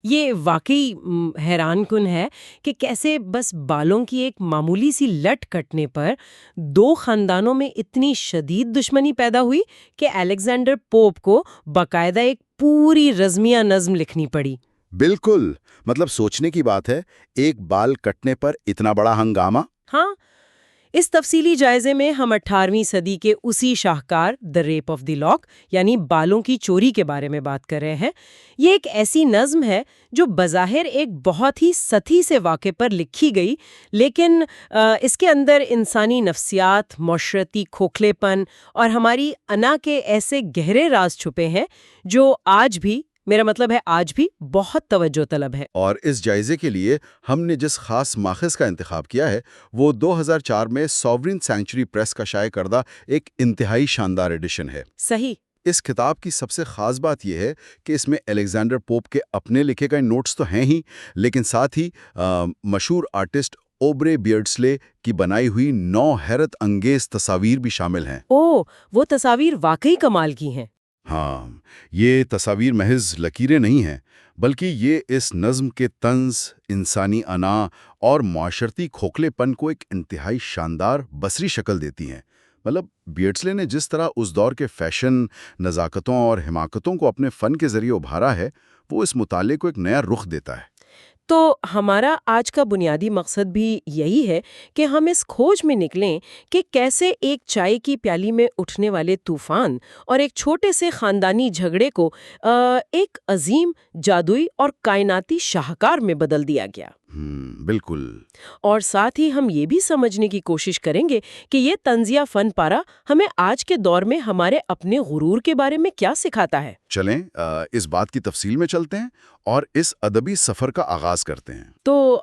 یہ واقعی حیران کن ہے کہ کیسے بس بالوں کی ایک معمولی سی لٹ کٹنے پر دو خاندانوں میں اتنی شدید دشمنی پیدا ہوئی کہ الیگزینڈر پوپ کو باقاعدہ ایک پوری رزمیہ نظم لکھنی پڑی۔ بالکل، مطلب سوچنے کی بات ہے، ایک بال کٹنے پر اتنا بڑا ہنگامہ۔ ہاں، اس تفصیلی جائزے میں ہم 18ویں صدی کے اسی شاہکار دی ریپ آف دی لاک یعنی بالوں کی چوری کے بارے میں بات کر رہے ہیں۔ یہ ایک ایسی نظم ہے جو بظاہر ایک بہت ہی سطحی سے واقعے پر لکھی گئی، لیکن اس کے اندر انسانی نفسیات، معاشرتی کھوکھلے پن اور ہماری انا کے ایسے گہرے راز چھپے ہیں جو آج بھی، میرا مطلب ہے آج بھی، بہت توجہ طلب ہے۔ اور اس جائزے کے لیے ہم نے جس خاص ماخذ کا انتخاب کیا ہے وہ 2004 میں سوورن سینکچری پریس کا شائع کردہ ایک انتہائی شاندار ایڈیشن ہے۔ صحیح۔ اس کتاب کی سب سے خاص بات یہ ہے کہ اس میں الیگزینڈر پوپ کے اپنے لکھے گئے نوٹس تو ہیں ہی، لیکن ساتھ ہی مشہور آرٹسٹ اوبرے بیئرڈسلے کی بنائی ہوئی 9 حیرت انگیز تصاویر بھی شامل ہیں۔ وہ تصاویر واقعی کمال کی ہیں۔ ہاں، یہ تصاویر محض لکیریں نہیں ہیں، بلکہ یہ اس نظم کے طنز، انسانی انا اور معاشرتی کھوکھلے پن کو ایک انتہائی شاندار بصری شکل دیتی ہیں۔ مطلب بیئرڈسلے نے جس طرح اس دور کے فیشن، نزاکتوں اور حماقتوں کو اپنے فن کے ذریعے ابھارا ہے، وہ اس مطالعے کو ایک نیا رخ دیتا ہے۔ تو ہمارا آج کا بنیادی مقصد بھی یہی ہے کہ ہم اس کھوج میں نکلیں کہ کیسے ایک چائے کی پیالی میں اٹھنے والے طوفان اور ایک چھوٹے سے خاندانی جھگڑے کو ایک عظیم، جادوئی اور کائناتی شاہکار میں بدل دیا گیا۔ بالکل۔ اور ساتھ ہی ہم یہ بھی سمجھنے کی کوشش کریں گے کہ یہ طنزیہ فن پارہ ہمیں آج کے دور میں ہمارے اپنے غرور کے بارے میں کیا سکھاتا ہے۔ چلیں اس بات کی تفصیل میں چلتے ہیں اور اس ادبی سفر کا آغاز کرتے ہیں۔ تو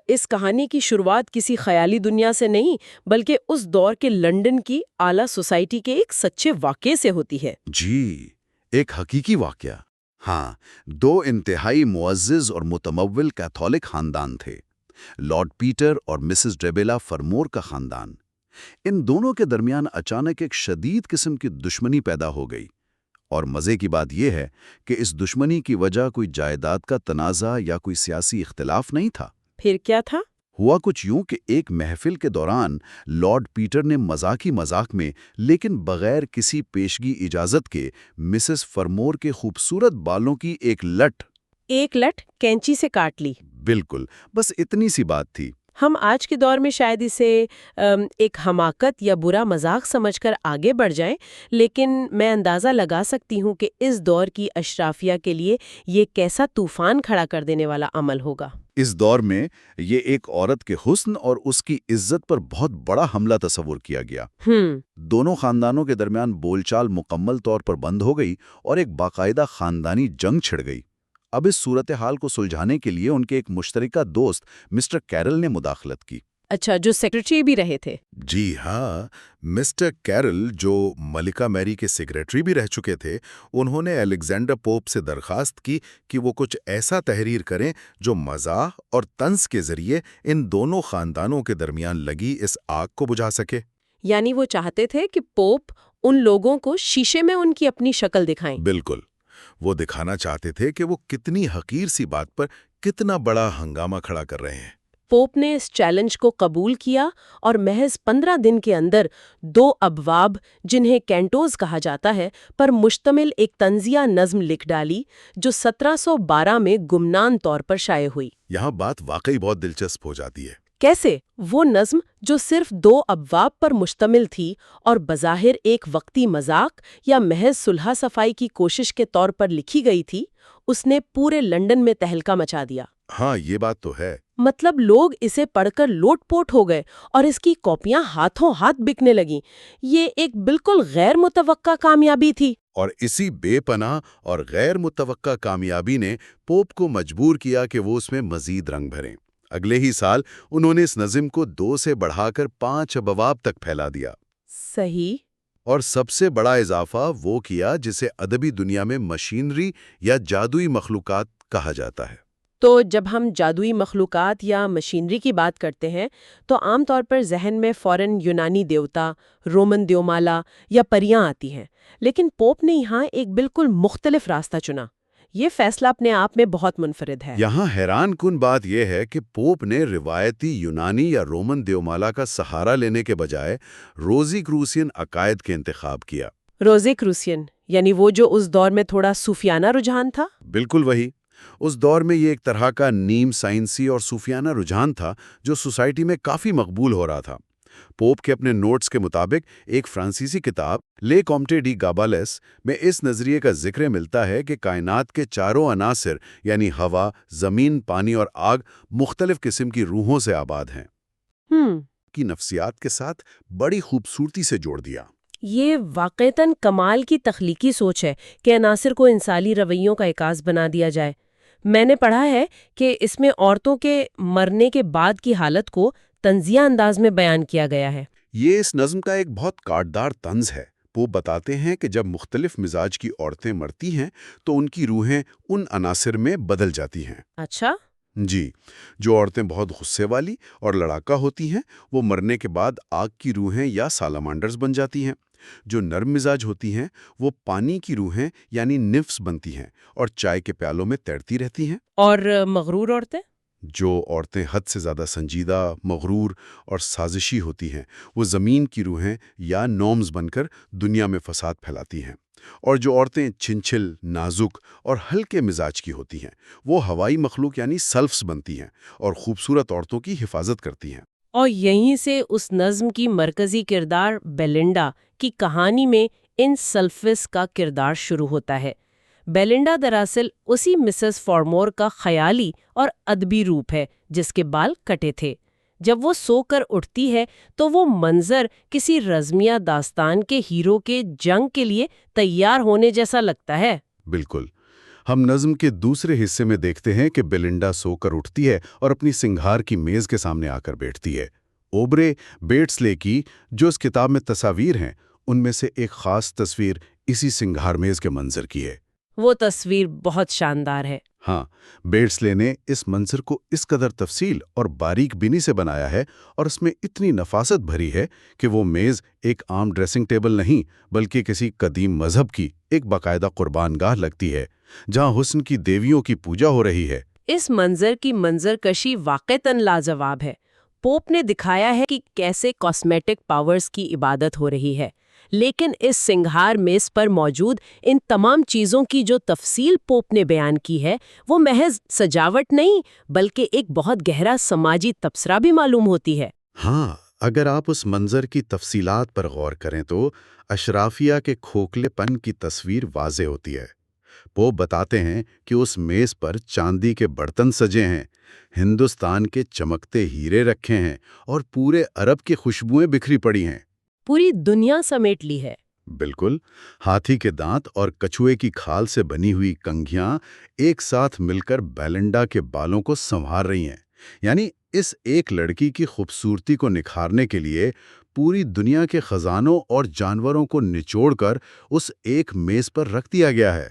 اس کہانی کی شروعات کسی خیالی دنیا سے نہیں، بلکہ اس دور کے لندن کی اعلیٰ سوسائٹی کے ایک سچے واقعے سے ہوتی ہے۔ جی، ایک حقیقی واقعہ۔ ہاں، 2 انتہائی معزز اور متمول کیتھولک خاندان تھے، لارڈ پیٹر اور مسز ڈریبیلا فرمور کا خاندان۔ ان دونوں کے درمیان اچانک ایک شدید قسم کی دشمنی پیدا ہو گئی، اور مزے کی بات یہ ہے کہ اس دشمنی کی وجہ کوئی جائیداد کا تنازع یا کوئی سیاسی اختلاف نہیں تھا۔ پھر کیا تھا؟ ہوا کچھ یوں کہ ایک محفل کے دوران لارڈ پیٹر نے مذاقی مذاق میں لیکن بغیر کسی پیشگی اجازت کے مسز فرمور کے خوبصورت بالوں کی ایک لٹ کینچی سے کاٹ لی۔ بالکل، بس اتنی سی بات تھی۔ ہم آج کے دور میں شاید اسے ایک حماقت یا برا مذاق سمجھ کر آگے بڑھ جائیں، لیکن میں اندازہ لگا سکتی ہوں کہ اس دور کی اشرافیہ کے لیے یہ کیسا طوفان کھڑا کر دینے والا عمل ہوگا۔ اس دور میں یہ ایک عورت کے حسن اور اس کی عزت پر بہت بڑا حملہ تصور کیا گیا۔ دونوں خاندانوں کے درمیان بول چال مکمل طور پر بند ہو گئی اور ایک باقاعدہ خاندانی جنگ چھڑ گئی۔ اب اس صورتحال کو سلجھانے کے لیے ان کے ایک مشترکہ دوست مسٹر کیرل نے مداخلت کی۔ اچھا، جو سیکرٹری بھی رہے تھے؟ جی ہاں، مسٹر کیرل جو ملکہ میری کے سیکریٹری بھی رہ چکے تھے، انہوں نے الیگزینڈر پوپ سے درخواست کی کہ وہ کچھ ایسا تحریر کریں جو مزاح اور طنز کے ذریعے ان دونوں خاندانوں کے درمیان لگی اس آگ کو بجھا سکے۔ یعنی وہ چاہتے تھے کہ پوپ ان لوگوں کو شیشے میں ان کی اپنی شکل دکھائیں۔ بالکل، وہ دکھانا چاہتے تھے کہ وہ کتنی حقیر سی بات پر کتنا بڑا ہنگامہ کھڑا کر رہے ہیں۔ پوپ نے اس چیلنج کو قبول کیا اور محض 15 دن کے اندر 2 ابواب، جنہیں کینٹوز کہا جاتا ہے، پر مشتمل ایک طنزیہ نظم لکھ ڈالی جو 1712 میں گمنام طور پر شائع ہوئی۔ یہاں بات واقعی بہت دلچسپ ہو جاتی ہے۔ کیسے؟ وہ نظم جو صرف 2 ابواب پر مشتمل تھی اور بظاہر ایک وقتی مذاق یا محض صلح صفائی کی کوشش کے طور پر لکھی گئی تھی، اس نے پورے لندن میں تہلکہ مچا دیا۔ ہاں، یہ بات تو ہے۔ مطلب لوگ اسے پڑھ کر لوٹ پوٹ ہو گئے اور اس کی کاپیاں ہاتھوں ہاتھ بکنے لگیں۔ یہ ایک بالکل غیر متوقع کامیابی تھی۔ اور اسی بے پناہ اور غیر متوقع کامیابی نے پوپ کو مجبور کیا کہ وہ اس میں مزید رنگ بھریں۔ اگلے ہی سال انہوں نے اس نظم کو 2 سے بڑھا کر 5 ابواب تک پھیلا دیا۔ صحیح۔ اور سب سے بڑا اضافہ وہ کیا جسے ادبی دنیا میں مشینری یا جادوئی مخلوقات کہا جاتا ہے۔ تو جب ہم جادوئی مخلوقات یا مشینری کی بات کرتے ہیں تو عام طور پر ذہن میں فوراً یونانی دیوتا، رومن دیومالا یا پریاں آتی ہیں، لیکن پوپ نے یہاں ایک بالکل مختلف راستہ چنا۔ یہ فیصلہ اپنے آپ میں بہت منفرد ہے۔ یہاں حیران کن بات یہ ہے کہ پوپ نے روایتی یونانی یا رومن دیومالا کا سہارا لینے کے بجائے روزی کروسین عقائد کے انتخاب کیا۔ روزے کروسین یعنی وہ جو اس دور میں تھوڑا صوفیانہ رجحان تھا؟ بالکل وہی۔ اس دور میں یہ ایک طرح کا نیم سائنسی اور صوفیانہ رجحان تھا جو سوسائٹی میں کافی مقبول ہو رہا تھا۔ پوپ کے اپنے نوٹس کے مطابق ایک فرانسیسی کتاب لے کامٹے ڈی گابالیس میں اس نظریے کا ذکر ملتا ہے کہ کائنات کے چاروں عناصر یعنی ہوا، زمین، پانی اور آگ مختلف قسم کی روحوں سے آباد ہیں۔ کی نفسیات کے ساتھ بڑی خوبصورتی سے جوڑ دیا۔ یہ واقعتاً کمال کی تخلیقی سوچ ہے کہ عناصر کو انسانی رویوں کا عکاس بنا دیا جائے۔ میں نے پڑھا ہے کہ اس میں عورتوں کے مرنے کے بعد کی حالت کو طنزیہ انداز میں بیان کیا گیا ہے۔ یہ اس نظم کا ایک بہت کاٹدار طنز ہے۔ پوپ بتاتے ہیں کہ جب مختلف مزاج کی عورتیں مرتی ہیں تو ان کی روحیں ان عناصر میں بدل جاتی ہیں۔ اچھا؟ جی، جو عورتیں بہت غصے والی اور لڑاکا ہوتی ہیں وہ مرنے کے بعد آگ کی روحیں یا سالامانڈرز بن جاتی ہیں۔ جو نرم مزاج ہوتی ہیں وہ پانی کی روحیں یعنی نفس بنتی ہیں اور چائے کے پیالوں میں تیرتی رہتی ہیں۔ اور مغرور عورتیں؟ جو عورتیں حد سے زیادہ سنجیدہ، مغرور اور سازشی ہوتی ہیں وہ زمین کی روحیں یا نومز بن کر دنیا میں فساد پھیلاتی ہیں۔ اور جو عورتیں چھنچھل، نازک اور ہلکے مزاج کی ہوتی ہیں وہ ہوائی مخلوق یعنی سلفس بنتی ہیں اور خوبصورت عورتوں کی حفاظت کرتی ہیں۔ اور یہیں سے اس نظم کی مرکزی کردار بیلنڈا کی کہانی میں ان سلفس کا کردار شروع ہوتا ہے۔ بیلنڈا دراصل اسی مسز فارمور کا خیالی اور ادبی روپ ہے جس کے بال کٹے تھے۔ جب وہ سو کر اٹھتی ہے تو وہ منظر کسی رزمیہ داستان کے ہیرو کے جنگ کے لیے تیار ہونے جیسا لگتا ہے۔ بالکل۔ ہم نظم کے دوسرے حصے میں دیکھتے ہیں کہ بیلنڈا سو کر اٹھتی ہے اور اپنی سنگھار کی میز کے سامنے آ کر بیٹھتی ہے۔ اوبرے بیٹسلے کی جو اس کتاب میں تصاویر ہیں ان میں سے ایک خاص تصویر اسی سنگھار میز کے منظر کی ہے۔ وہ تصویر بہت شاندار ہے۔ ہاں، بیٹسلے نے اس منظر کو اس قدر تفصیل اور باریک بینی سے بنایا ہے اور اس میں اتنی نفاست بھری ہے کہ وہ میز ایک عام ڈریسنگ ٹیبل نہیں بلکہ کسی قدیم مذہب کی ایک باقاعدہ قربان گاہ لگتی ہے جہاں حسن کی دیویوں کی پوجا ہو رہی ہے۔ اس منظر کی منظر کشی واقعتاً لاجواب ہے۔ پوپ نے دکھایا ہے کہ کیسے کاسمیٹک پاورز کی عبادت ہو رہی ہے، لیکن اس سنگھار میز پر موجود ان تمام چیزوں کی جو تفصیل پوپ نے بیان کی ہے وہ محض سجاوٹ نہیں بلکہ ایک بہت گہرا سماجی تبصرہ بھی معلوم ہوتی ہے۔ ہاں، اگر آپ اس منظر کی تفصیلات پر غور کریں تو اشرافیہ کے کھوکھلے پن کی تصویر واضح ہوتی ہے۔ پوپ بتاتے ہیں کہ اس میز پر چاندی کے برتن سجے ہیں، ہندوستان کے چمکتے ہیرے رکھے ہیں اور پورے عرب کی خوشبوئیں بکھری پڑی ہیں۔ پوری دنیا سمیٹ لی ہے۔ بالکل، ہاتھی کے دانت اور کچھوے کی کھال سے بنی ہوئی کنگھیاں ایک ساتھ مل کر بیلنڈا کے بالوں کو سنوار رہی ہیں۔ یعنی اس ایک لڑکی کی خوبصورتی کو نکھارنے کے لیے پوری دنیا کے خزانوں اور جانوروں کو نچوڑ کر اس ایک میز پر رکھ دیا گیا ہے۔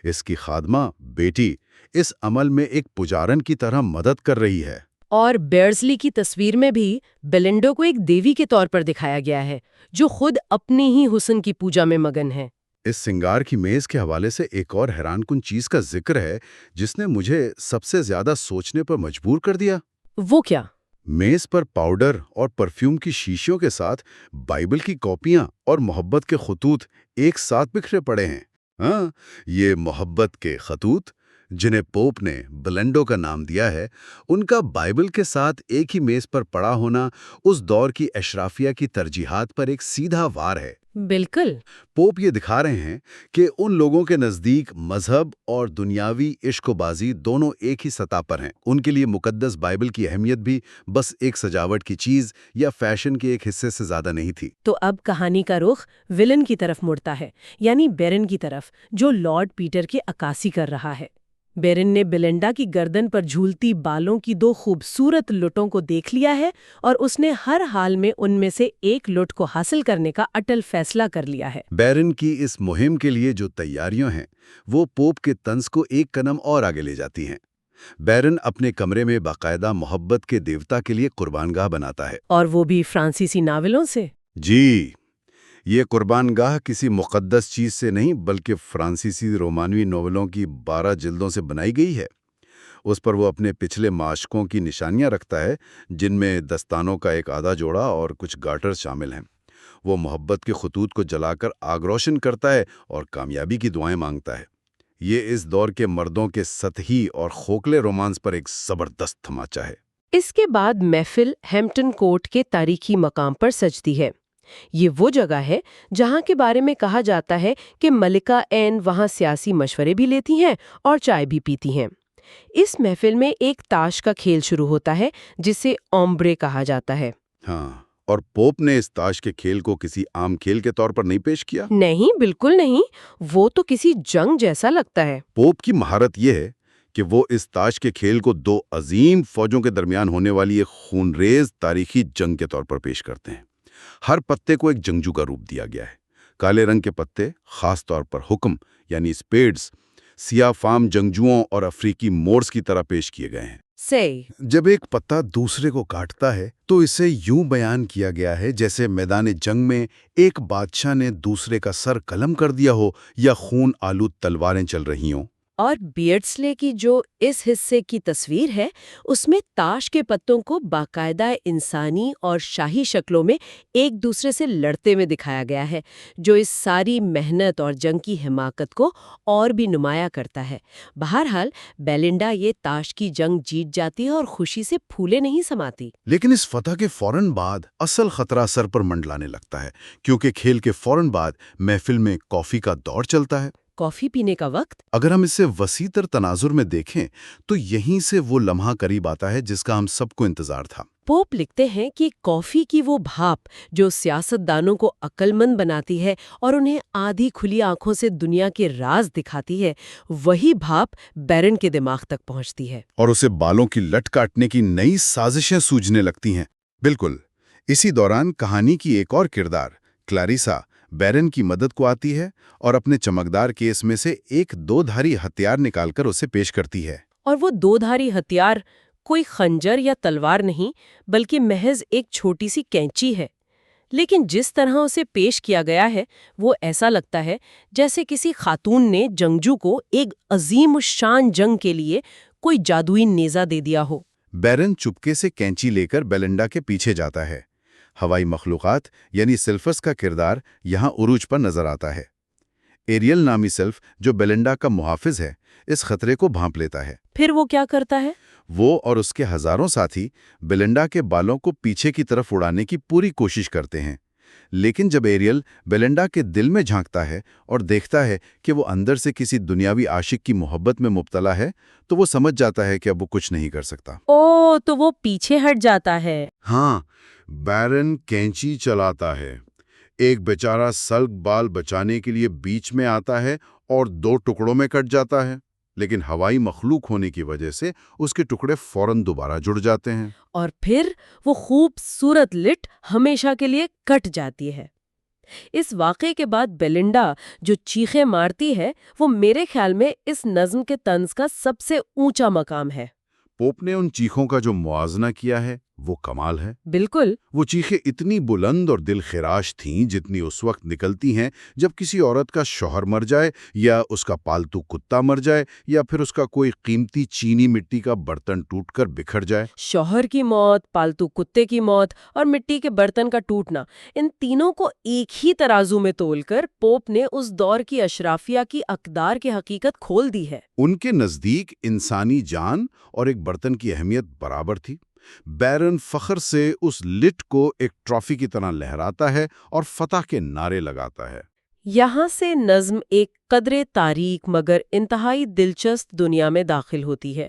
اس کی خادمہ بیٹی اس عمل میں ایک پجارن کی طرح مدد کر رہی ہے۔ اور بیئرزلی کی تصویر میں بھی بیلنڈا کو ایک دیوی کے طور پر دکھایا گیا ہے جو خود اپنی ہی حسن کی پوجا میں مگن ہے۔ اس سنگار کی میز کے حوالے سے ایک اور حیران کن چیز کا ذکر ہے جس نے مجھے سب سے زیادہ سوچنے پر مجبور کر دیا۔ وہ کیا؟ میز پر پاؤڈر اور پرفیوم کی شیشیوں کے ساتھ بائبل کی کاپیاں اور محبت کے خطوط ایک ساتھ بکھرے پڑے ہیں۔ ہاں، یہ محبت کے خطوط جنہیں پوپ نے بیلنڈا کا نام دیا ہے، ان کا بائبل کے ساتھ ایک ہی میز پر پڑا ہونا اس دور کی اشرافیہ کی ترجیحات پر ایک سیدھا وار ہے۔ بالکل۔ پوپ یہ دکھا رہے ہیں کہ ان لوگوں کے نزدیک مذہب اور دنیاوی عشق و بازی دونوں ایک ہی سطح پر ہیں۔ ان کے لیے مقدس بائبل کی اہمیت بھی بس ایک سجاوٹ کی چیز یا فیشن کے ایک حصے سے زیادہ نہیں تھی۔ تو اب کہانی کا رخ ولن کی طرف مڑتا ہے، یعنی بیرن کی طرف، جو لارڈ پیٹر کی عکاسی کر رہا ہے۔ بیرن نے بیلنڈا کی گردن پر جھولتی بالوں کی دو خوبصورت لٹوں کو دیکھ لیا ہے اور اس نے ہر حال میں ان میں سے ایک لٹ کو حاصل کرنے کا اٹل فیصلہ کر لیا ہے۔ بیرن کی اس مہم کے لیے جو تیاریاں ہیں وہ پوپ کے طنز کو ایک قدم اور آگے لے جاتی ہیں۔ بیرن اپنے کمرے میں باقاعدہ محبت کے دیوتا کے لیے قربان گاہ بناتا ہے، اور وہ بھی فرانسیسی ناولوں سے۔ جی، یہ قربان گاہ کسی مقدس چیز سے نہیں بلکہ فرانسیسی رومانوی ناولوں کی 12 جلدوں سے بنائی گئی ہے۔ اس پر وہ اپنے پچھلے معاشقوں کی نشانیاں رکھتا ہے، جن میں دستانوں کا ایک آدھا جوڑا اور کچھ گارٹر شامل ہیں۔ وہ محبت کے خطوط کو جلا کر آگ روشن کرتا ہے اور کامیابی کی دعائیں مانگتا ہے۔ یہ اس دور کے مردوں کے سطحی اور کھوکھلے رومانس پر ایک زبردست تماچا ہے۔ اس کے بعد محفل ہیمپٹن کورٹ کے تاریخی مقام پر سجتی ہے۔ یہ وہ جگہ ہے جہاں کے بارے میں کہا جاتا ہے کہ ملکہ این وہاں سیاسی مشورے بھی لیتی ہیں اور چائے بھی پیتی ہیں۔ اس محفل میں ایک تاش کا کھیل شروع ہوتا ہے جسے اومبرے کہا جاتا ہے۔ ہاں، اور پوپ نے اس تاش کے کھیل کو کسی عام کھیل کے طور پر نہیں پیش کیا۔ نہیں، بالکل نہیں، وہ تو کسی جنگ جیسا لگتا ہے۔ پوپ کی مہارت یہ ہے کہ وہ اس تاش کے کھیل کو دو عظیم فوجوں کے درمیان ہونے والی ایک خونریز تاریخی جنگ کے طور پر پیش کرتے ہیں۔ ہر پتے کو ایک جنگجو کا روپ دیا گیا ہے۔ کالے رنگ کے پتے خاص طور پر حکم یعنی اسپیڈز، سیاہ فام جنگجوؤں اور افریقی مورس کی طرح پیش کیے گئے ہیں۔ جب ایک پتا دوسرے کو کاٹتا ہے تو اسے یوں بیان کیا گیا ہے جیسے میدان جنگ میں ایک بادشاہ نے دوسرے کا سر قلم کر دیا ہو یا خون آلود تلواریں چل رہی ہوں۔ اور بیئرڈسلے کی جو اس حصے کی تصویر ہے اس میں تاش کے پتوں کو باقاعدہ انسانی اور شاہی شکلوں میں ایک دوسرے سے لڑتے ہوئے دکھایا گیا ہے، جو اس ساری محنت اور جنگ کی حماقت کو اور بھی نمایاں کرتا ہے۔ بہرحال بیلنڈا یہ تاش کی جنگ جیت جاتی ہے اور خوشی سے پھولے نہیں سماتی۔ لیکن اس فتح کے فوراً بعد اصل خطرہ سر پر منڈلانے لگتا ہے، کیونکہ کھیل کے فوراً بعد محفل میں کافی کا دور چلتا ہے۔ کافی پینے کا وقت؟ اگر ہم اسے وسیع تر تناظر میں دیکھیں تو یہیں سے وہ لمحہ قریب آتا ہے جس کا ہم سب کو انتظار تھا۔ پوپ لکھتے ہیں کہ کافی کی وہ بھاپ جو سیاست دانوں کو عقل مند بناتی ہے اور انہیں آدھی کھلی آنکھوں سے دنیا کے راز دکھاتی ہے، وہی بھاپ بیرن کے دماغ تک پہنچتی ہے اور اسے بالوں کی لٹ کاٹنے کی نئی سازشیں سوجنے لگتی ہیں۔ بالکل اسی دوران کہانی کی ایک اور کردار کلاریسا بیرن کی مدد کو آتی ہے اور اپنے چمکدار کیس میں سے ایک 2 دھاری ہتھیار نکال کر اسے پیش کرتی ہے۔ اور وہ 2 دھاری ہتھیار کوئی خنجر یا تلوار نہیں بلکہ محض ایک چھوٹی سی کینچی ہے، لیکن جس طرح اسے پیش کیا گیا ہے وہ ایسا لگتا ہے جیسے کسی خاتون نے جنگجو کو ایک عظیم الشان جنگ کے لیے کوئی جادوئی نیزہ دے دیا ہو۔ بیرن چپکے سے کینچی لے کر بیلنڈا کے پیچھے جاتا ہے۔ ہوائی مخلوقات یعنی سلفس کا کردار یہاں عروج پر نظر آتا ہے۔ ایریل نامی سلف جو بیلنڈا کا محافظ ہے اس خطرے کو بھانپ لیتا ہے۔ پھر وہ کیا کرتا ہے؟ وہ اور اس کے ہزاروں ساتھی بیلنڈا کے بالوں کو پیچھے کی طرف اڑانے کی پوری کوشش کرتے ہیں، لیکن جب ایریل بیلنڈا کے دل میں جھانکتا ہے اور دیکھتا ہے کہ وہ اندر سے کسی دنیاوی عاشق کی محبت میں مبتلا ہے تو وہ سمجھ جاتا ہے کہ اب وہ کچھ نہیں کر سکتا۔ تو وہ پیچھے ہٹ جاتا ہے۔ ہاں، بیرن کینچی چلاتا ہے، ایک بیچارہ سلگ بال بچانے کے لیے بیچ میں آتا ہے اور 2 ٹکڑوں میں کٹ جاتا ہے، لیکن ہوائی مخلوق ہونے کی وجہ سے اس کے ٹکڑے فوراً دوبارہ جڑ جاتے ہیں۔ اور پھر وہ خوبصورت لٹ ہمیشہ کے لیے کٹ جاتی ہے۔ اس واقعے کے بعد بیلنڈا جو چیخیں مارتی ہے وہ میرے خیال میں اس نظم کے طنز کا سب سے اونچا مقام ہے۔ پوپ نے ان چیخوں کا جو موازنہ کیا ہے وہ کمال ہے۔ بالکل، وہ چیخیں اتنی بلند اور دل خراش تھیں جتنی اس وقت نکلتی ہیں جب کسی عورت کا شوہر مر جائے یا اس کا پالتو کتا مر جائے یا پھر اس کا کوئی قیمتی چینی مٹی کا برتن ٹوٹ کر بکھر جائے۔ شوہر کی موت، پالتو کتے کی موت اور مٹی کے برتن کا ٹوٹنا، ان تینوں کو ایک ہی ترازو میں تول کر پوپ نے اس دور کی اشرافیہ کی اقدار کی حقیقت کھول دی ہے۔ ان کے نزدیک انسانی جان اور ایک برتن کی اہمیت برابر تھی۔ بیرن فخر سے اس لٹ کو ایک ٹرافی کی طرح لہراتا ہے اور فتح کے نعرے لگاتا ہے۔ یہاں سے نظم ایک قدرے تاریک مگر انتہائی دلچسپ دنیا میں داخل ہوتی ہے۔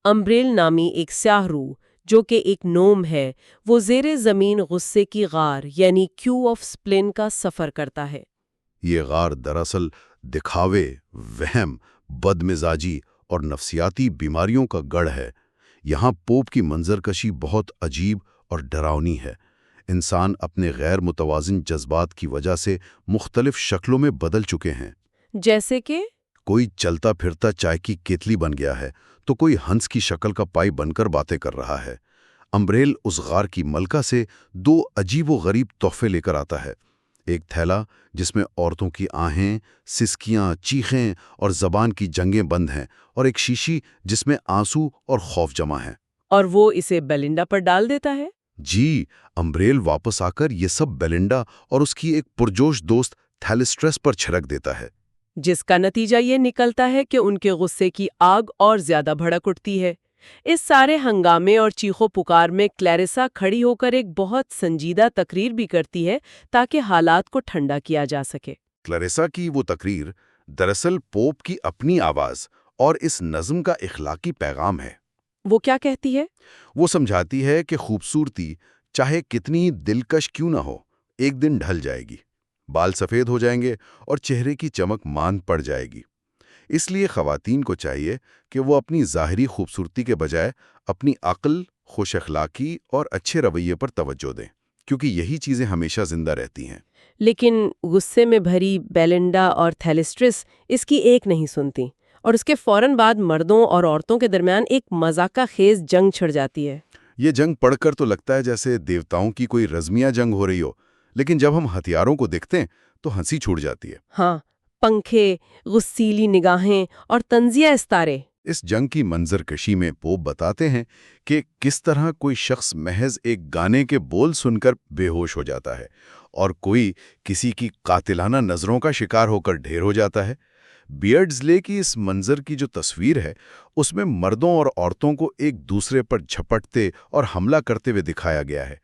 امبریل نامی ایک سیاہ روح جو کہ ایک نوم ہے، وہ زیر زمین غصے کی غار یعنی کیو آف سپلین کا سفر کرتا ہے۔ یہ غار دراصل دکھاوے، وہم، بدمزاجی اور نفسیاتی بیماریوں کا گڑھ ہے۔ یہاں پوپ کی منظرکشی بہت عجیب اور ڈراؤنی ہے۔ انسان اپنے غیر متوازن جذبات کی وجہ سے مختلف شکلوں میں بدل چکے ہیں۔ جیسے کہ کوئی چلتا پھرتا چائے کی کیتلی بن گیا ہے تو کوئی ہنس کی شکل کا پائی بن کر باتیں کر رہا ہے۔ امبریل اس غار کی ملکہ سے 2 عجیب و غریب تحفے لے کر آتا ہے۔ ایک تھیلا جس میں عورتوں کی آہیں، سسکیاں، چیخیں اور زبان کی جنگیں بند ہیں، اور ایک شیشی جس میں آنسو اور خوف جمع ہے۔ اور وہ اسے بیلنڈا پر ڈال دیتا ہے؟ جی، امبریل واپس آ کر یہ سب بیلنڈا اور اس کی ایک پرجوش دوست تھیلسٹریس پر چھڑک دیتا ہے۔ جس کا نتیجہ یہ نکلتا ہے کہ ان کے غصے کی آگ اور زیادہ بھڑک اٹھتی ہے۔ اس سارے ہنگامے اور چیخو پکار میں کلیرسا کھڑی ہو کر ایک بہت سنجیدہ تقریر بھی کرتی ہے تاکہ حالات کو ٹھنڈا کیا جا سکے۔ کلیرسا کی وہ تقریر دراصل پوپ کی اپنی آواز اور اس نظم کا اخلاقی پیغام ہے۔ وہ کیا کہتی ہے؟ وہ سمجھاتی ہے کہ خوبصورتی چاہے کتنی دلکش کیوں نہ ہو، ایک دن ڈھل جائے گی، بال سفید ہو جائیں گے اور چہرے کی چمک ماند پڑ جائے گی۔ اس لیے خواتین کو چاہیے کہ وہ اپنی ظاہری خوبصورتی کے بجائے اپنی عقل، خوش اخلاقی اور اچھے رویے پر توجہ دیں، کیونکہ یہی چیزیں ہمیشہ زندہ رہتی ہیں۔ لیکن غصے میں بھری بیلنڈا اور تھیلسٹرس اس کی ایک نہیں سنتی، اور اس کے فوراً بعد مردوں اور عورتوں کے درمیان ایک مذاقہ خیز جنگ چھڑ جاتی ہے۔ یہ جنگ پڑھ کر تو لگتا ہے جیسے دیوتاؤں کی کوئی رزمیہ جنگ ہو رہی ہو، لیکن جب ہم ہتھیاروں کو دیکھتے ہیں تو ہنسی چھوٹ جاتی ہے۔ ہاں، پنکھے، غسیلی نگاہیں اور طنزیہ استارے۔ اس جنگ کی منظر کشی میں پوپ بتاتے ہیں کہ کس طرح کوئی شخص محض ایک گانے کے بول سن کر بے ہوش ہو جاتا ہے، اور کوئی کسی کی قاتلانہ نظروں کا شکار ہو کر ڈھیر ہو جاتا ہے۔ بیئرڈزلے کی اس منظر کی جو تصویر ہے، اس میں مردوں اور عورتوں کو ایک دوسرے پر جھپٹتے اور حملہ کرتے ہوئے دکھایا گیا ہے،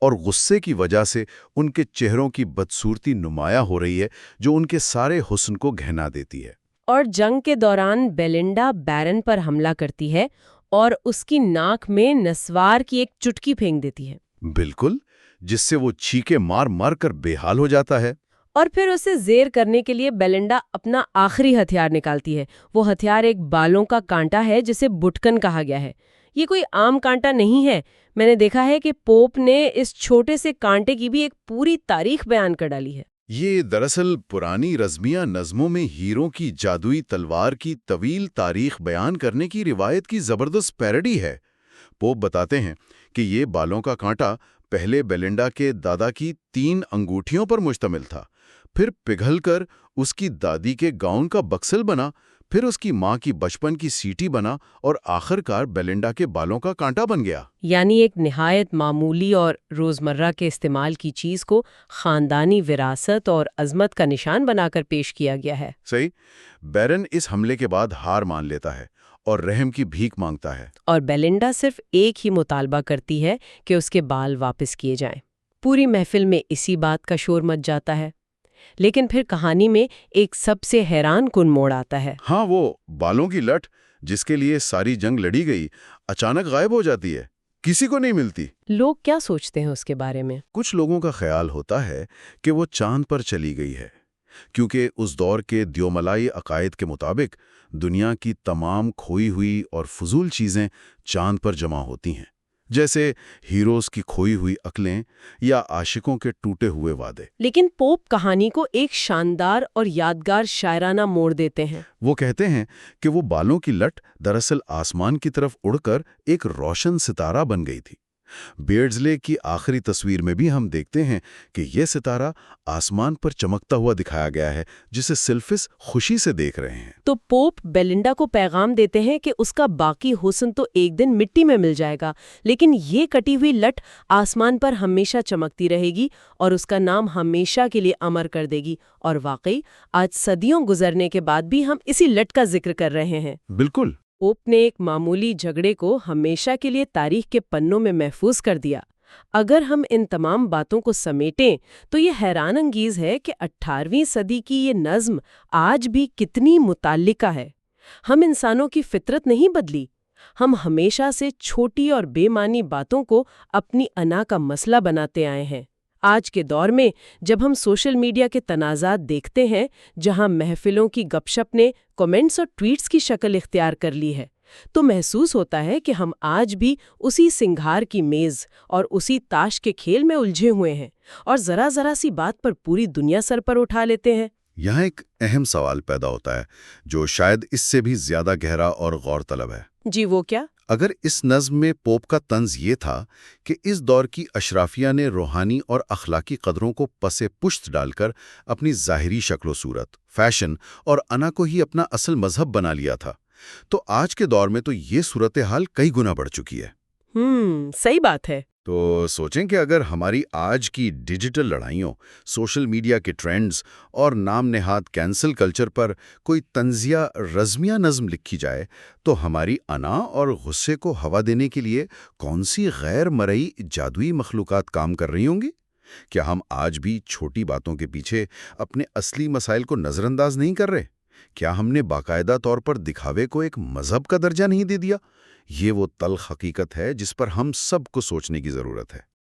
اور غصے کی وجہ سے ان کے چہروں کی بدصورتی نمایاں ہو رہی ہے جو ان کے سارے حسن کو گہنا دیتی ہے۔ اور جنگ کے دوران بیلنڈا بیرن پر حملہ کرتی ہے اور اس کی ناک میں نسوار کی ایک چٹکی پھینک دیتی ہے۔ بالکل، جس سے وہ چھینکے مار مار کر بے حال ہو جاتا ہے۔ اور پھر اسے زیر کرنے کے لیے بیلنڈا اپنا آخری ہتھیار نکالتی ہے۔ وہ ہتھیار ایک بالوں کا کانٹا ہے جسے بٹکن کہا گیا ہے۔ یہ کوئی عام کانٹا نہیں ہے۔ میں نے دیکھا ہے کہ پوپ نے اس چھوٹے سے کانٹے کی بھی ایک پوری تاریخ بیان کر ڈالی ہے۔ یہ دراصل پرانی رزمیہ نظموں میں ہیروں کی جادوئی تلوار کی طویل تاریخ بیان کرنے کی روایت کی زبردست پیروڈی ہے۔ پوپ بتاتے ہیں کہ یہ بالوں کا کانٹا پہلے بیلنڈا کے دادا کی 3 انگوٹھیوں پر مشتمل تھا، پھر پگھل کر اس کی دادی کے گاؤن کا بکسل بنا، پھر اس کی ماں کی بچپن کی سیٹی بنا، اور آخر کار بیلنڈا کے بالوں کا کانٹا بن گیا۔ یعنی ایک نہایت معمولی اور روزمرہ کے استعمال کی چیز کو خاندانی وراثت اور عظمت کا نشان بنا کر پیش کیا گیا ہے۔ صحیح۔ بیرن اس حملے کے بعد ہار مان لیتا ہے اور رحم کی بھیک مانگتا ہے۔ اور بیلنڈا صرف ایک ہی مطالبہ کرتی ہے کہ اس کے بال واپس کیے جائیں۔ پوری محفل میں اسی بات کا شور مچ جاتا ہے۔ لیکن پھر کہانی میں ایک سب سے حیران کن موڑ آتا ہے۔ ہاں، وہ بالوں کی لٹ جس کے لیے ساری جنگ لڑی گئی اچانک غائب ہو جاتی ہے، کسی کو نہیں ملتی۔ لوگ کیا سوچتے ہیں اس کے بارے میں؟ کچھ لوگوں کا خیال ہوتا ہے کہ وہ چاند پر چلی گئی ہے، کیونکہ اس دور کے دیوملائی عقائد کے مطابق دنیا کی تمام کھوئی ہوئی اور فضول چیزیں چاند پر جمع ہوتی ہیں، جیسے ہیروز کی کھوئی ہوئی عقلیں یا عاشقوں کے ٹوٹے ہوئے وعدے۔ لیکن پوپ کہانی کو ایک شاندار اور یادگار شاعرانہ موڑ دیتے ہیں۔ وہ کہتے ہیں کہ وہ بالوں کی لٹ دراصل آسمان کی طرف اڑ کر ایک روشن ستارہ بن گئی تھی۔ بیئرڈزلے کی آخری تصویر میں بھی ہم دیکھتے ہیں کہ یہ ستارہ آسمان پر چمکتا ہوا دکھایا گیا ہے، جسے سلفس خوشی سے دیکھ رہے ہیں۔ تو پوپ بیلنڈا کو پیغام دیتے ہیں کہ اس کا باقی حسن تو ایک دن مٹی میں مل جائے گا، لیکن یہ کٹی ہوئی لٹ آسمان پر ہمیشہ چمکتی رہے گی اور اس کا نام ہمیشہ کے لیے امر کر دے گی۔ اور واقعی آج صدیوں گزرنے کے بعد بھی ہم اسی لٹ کا ذکر کر رہے ہیں۔ بالکل۔ پوپ نے ایک معمولی جھگڑے کو ہمیشہ کے لیے تاریخ کے پنوں میں محفوظ کر دیا۔ اگر ہم ان تمام باتوں کو سمیٹیں تو یہ حیران انگیز ہے کہ 18ویں صدی کی یہ نظم آج بھی کتنی متعلقہ ہے۔ ہم انسانوں کی فطرت نہیں بدلی۔ ہم ہمیشہ سے چھوٹی اور بے معنی باتوں کو اپنی انا کا مسئلہ بناتے آئے ہیں۔ آج کے دور میں جب ہم سوشل میڈیا کے تنازعات دیکھتے ہیں، جہاں محفلوں کی گپ شپ نے کمنٹس اور ٹویٹس کی شکل اختیار کر لی ہے، تو محسوس ہوتا ہے کہ ہم آج بھی اسی سنگھار کی میز اور اسی تاش کے کھیل میں الجھے ہوئے ہیں، اور ذرا سی بات پر پوری دنیا سر پر اٹھا لیتے ہیں۔ یہاں ایک اہم سوال پیدا ہوتا ہے جو شاید اس سے بھی زیادہ گہرا اور غور طلب ہے۔ جی، وہ کیا؟ اگر اس نظم میں پوپ کا طنز یہ تھا کہ اس دور کی اشرافیہ نے روحانی اور اخلاقی قدروں کو پس پشت ڈال کر اپنی ظاہری شکل و صورت، فیشن اور انا کو ہی اپنا اصل مذہب بنا لیا تھا، تو آج کے دور میں تو یہ صورتحال کئی گنا بڑھ چکی ہے۔ صحیح بات ہے۔ تو سوچیں کہ اگر ہماری آج کی ڈیجیٹل لڑائیوں، سوشل میڈیا کے ٹرینڈز اور نام نہاد کینسل کلچر پر کوئی طنزیہ رزمیہ نظم لکھی جائے تو ہماری انا اور غصے کو ہوا دینے کے لیے کون سی غیر مرئی جادوئی مخلوقات کام کر رہی ہوں گی؟ کیا ہم آج بھی چھوٹی باتوں کے پیچھے اپنے اصلی مسائل کو نظر انداز نہیں کر رہے؟ کیا ہم نے باقاعدہ طور پر دکھاوے کو ایک مذہب کا درجہ نہیں دے دیا؟ یہ وہ تلخ حقیقت ہے جس پر ہم سب کو سوچنے کی ضرورت ہے۔